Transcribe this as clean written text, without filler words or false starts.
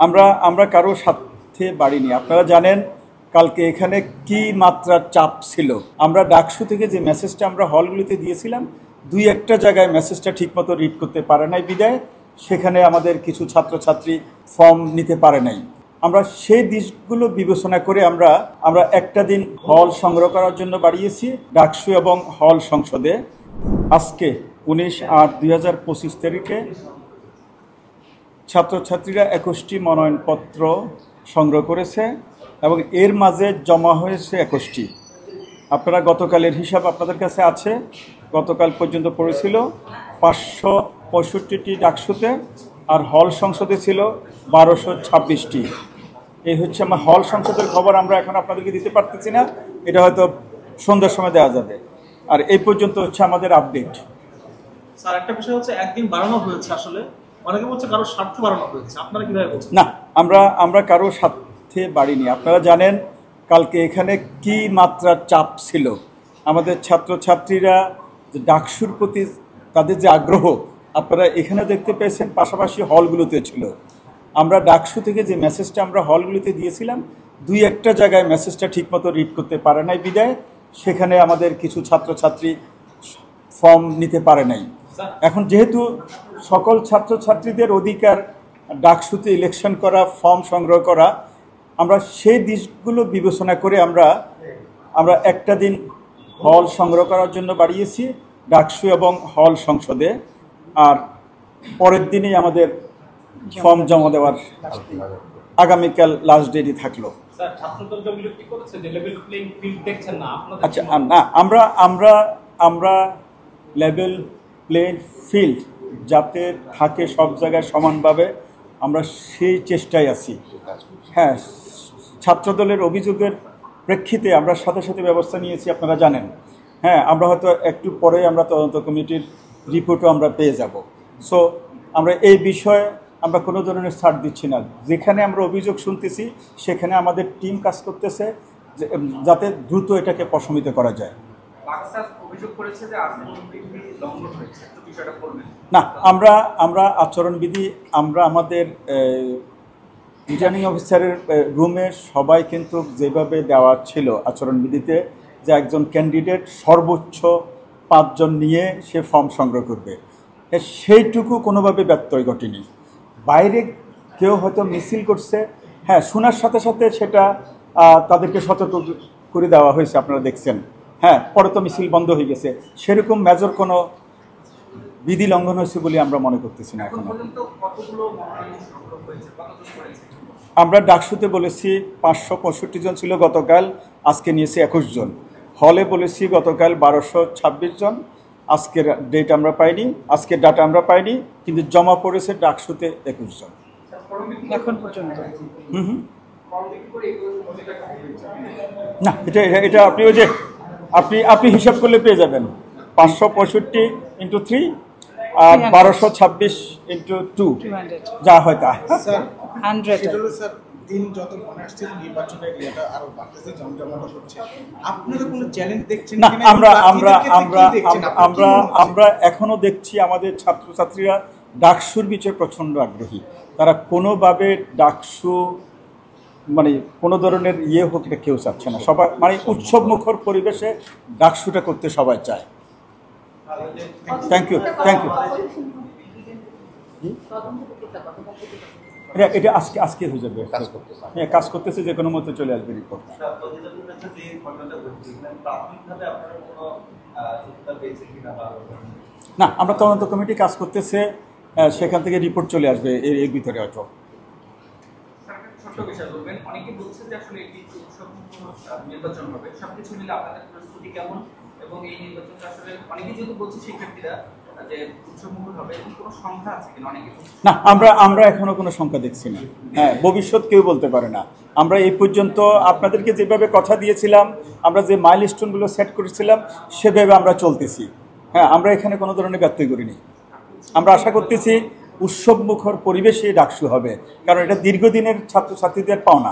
আমরা আমরা কারো সাথে বাড়িনি। আপনারা জানেন কালকে এখানে কি মাত্রার চাপ ছিল। আমরা ডাকসু থেকে যে মেসেজটা আমরা হলগুলিতে দিয়েছিলাম, দুই একটা জায়গায় মেসেজটা ঠিকমতো রিড করতে পারে নাই বিদায় সেখানে আমাদের কিছু ছাত্রছাত্রী ফর্ম নিতে পারে নাই। আমরা সেই দিকগুলো বিবেচনা করে আমরা একটা দিন হল সংগ্রহ করার জন্য বাড়িয়েছি ডাকসু এবং হল সংসদে। আজকে 19/8/2025 তারিখে ছাত্রছাত্রীরা 21টি মনোনয়নপত্র সংগ্রহ করেছে এবং এর মাঝে জমা হয়েছে 21টি। আপনারা গতকালের হিসাব আপনাদের কাছে আছে, গতকাল পর্যন্ত পড়েছিল 565টি ডাকসুতে আর হল সংসদে ছিল 1226টি। এই হচ্ছে আমার হল সংসদের খবর। আমরা এখন আপনাদেরকে দিতে পারতেছি না, এটা হয়তো সন্ধ্যার সময় দেওয়া যাবে। আর এই পর্যন্ত হচ্ছে আমাদের আপডেট। স্যার, একটা বিষয় হচ্ছে একদিন বাড়ানো হয়েছে, আসলে অনেকে বলছে কারো স্বার্থে বাড়ানো হয়েছে, আপনারা কিভাবে বলছেন? না, আমরা কারো স্বার্থে বাড়িনি। আপনারা জানেন কালকে এখানে কি মাত্রার চাপ ছিল। আমাদের ছাত্রছাত্রীরা ডাকসুর প্রতি তাদের যে আগ্রহ আপনারা এখানে দেখতে পেয়েছেন, পাশাপাশি হলগুলোতে ছিল। আমরা ডাকসু থেকে যে মেসেজটা আমরা হলগুলিতে দিয়েছিলাম, দুই একটা জায়গায় মেসেজটা ঠিকমতো রিড করতে পারে নাই বিদায় সেখানে আমাদের কিছু ছাত্রছাত্রী ফর্ম নিতে পারে নাই। এখন যেহেতু সকল ছাত্রছাত্রীদের অধিকার ডাকসুতে ইলেকশন করা, ফর্ম সংগ্রহ করা, আমরা সেই দিকগুলো বিবেচনা করে আমরা একটা দিন হল সংগ্রহ করার জন্য বাড়িয়েছি ডাকসু এবং হল সংসদে। আর পরের দিনই আমাদের ফর্ম জমা দেওয়ার আগামীকাল লাস্ট ডেটই থাকলো। আচ্ছা, না, আমরা লেভেল প্লেইং ফিল্ড যাতে থাকে সব জায়গায় সমানভাবে, আমরা সেই চেষ্টায় আছি। হ্যাঁ, ছাত্রদলের অভিযোগের প্রেক্ষিতে আমরা সাথে সাথে ব্যবস্থা নিয়েছি, আপনারা জানেন। হ্যাঁ, আমরা হয়তো একটু পরে আমরা তদন্ত কমিটির রিপোর্টও আমরা পেয়ে যাব। সো আমরা এই বিষয়ে আমরা কোনো ধরনের ছাড় দিচ্ছি না। যেখানে আমরা অভিযোগ শুনতেছি সেখানে আমাদের টিম কাজ করতেছে যাতে দ্রুত এটাকে প্রশমিত করা যায়। না, আমরা আচরণবিধি আমরা আমাদের রিটার্নিং অফিসারের রুমে সবাই কিন্তু যেভাবে দেওয়া ছিল আচরণবিধিতে যে একজন ক্যান্ডিডেট সর্বোচ্চ 5 জন নিয়ে সে ফর্ম সংগ্রহ করবে, সেইটুকু কোনোভাবে ব্যত্যয় ঘটেনি। বাইরে কেউ হয়তো মিছিল করছে, হ্যাঁ, শোনার সাথে সাথে সেটা তাদেরকে সতর্ক করে দেওয়া হয়েছে, আপনারা দেখছেন। হ্যাঁ, পরে তো মিছিল বন্ধ হয়ে গেছে, সেরকম মেজর কোনো বিধি লঙ্ঘন হয়েছে বলে আমরা মনে করতেছি না। এখন আমরা ডাকসুতে বলেছি 565 জন ছিল গতকাল, আজকে নিয়েছি 21 জন। হলে বলেছি গতকাল 1226 জন। আজকের ডেট আমরা পাইনি, আজকের ডাটা আমরা পাইনি, কিন্তু জমা পড়েছে ডাকসুতে 21 জন এখন পর্যন্ত। না, এটা আপনি ওই যে আপনি হিসাব করলে পেয়ে যাবেন। 565 × 3 আর 1226 × 2 যা হয় তা। দিন যত মনে আসছে নির্বাচনের এটা আরো বাড়তেছে, জমজমাট হচ্ছে, আপনারা কোনো চ্যালেঞ্জ দেখছেন না? আমরা এখনো দেখছি আমাদের ছাত্রছাত্রীরা ডাকসুর বিষয়ে প্রচণ্ড আগ্রহী। তারা কোনোভাবে ডাকসু মানে কোনো ধরনের হোক এটা কেউ চাচ্ছে না। সবাই মানে উৎসব মুখর পরিবেশে ডাকসুটা করতে সবাই চায়। Thank you. এটা আজকে হয়ে যাবে, হ্যাঁ, কাজ করতেছে, যে কোনো মতো চলে আসবে রিপোর্ট। না, আমরা তদন্ত কমিটি কাজ করতেছে, সেখান থেকে রিপোর্ট চলে আসবে এর ভিতরে হয়তো। অনেকে বলছে যে আসলে এটি নির্বাচন হবে, সবকিছু মিলে আপনাদের প্রস্তুতি কেমন? এবং এই নির্বাচনটা আসলে অনেকে যেহেতু বলছে শিক্ষার্থীরা যে উৎসবমুখর হবে, এবং কোনো সংখ্যা আছে কিনা অনেকে? না, আমরা এখনো কোনো সংখ্যা দেখছি না। হ্যাঁ, ভবিষ্যৎ কেউ বলতে পারে না। আমরা এই পর্যন্ত আপনাদেরকে যেভাবে কথা দিয়েছিলাম, আমরা যে মাইলস্টোনগুলো সেট করেছিলাম সেভাবে আমরা চলতেছি। হ্যাঁ, আমরা এখানে কোনো ধরনের ব্যত্যয় করিনি। আমরা আশা করতেছি উৎসবমুখর পরিবেশে ডাকসু হবে, কারণ এটা দীর্ঘদিনের ছাত্রছাত্রীদের পাওনা।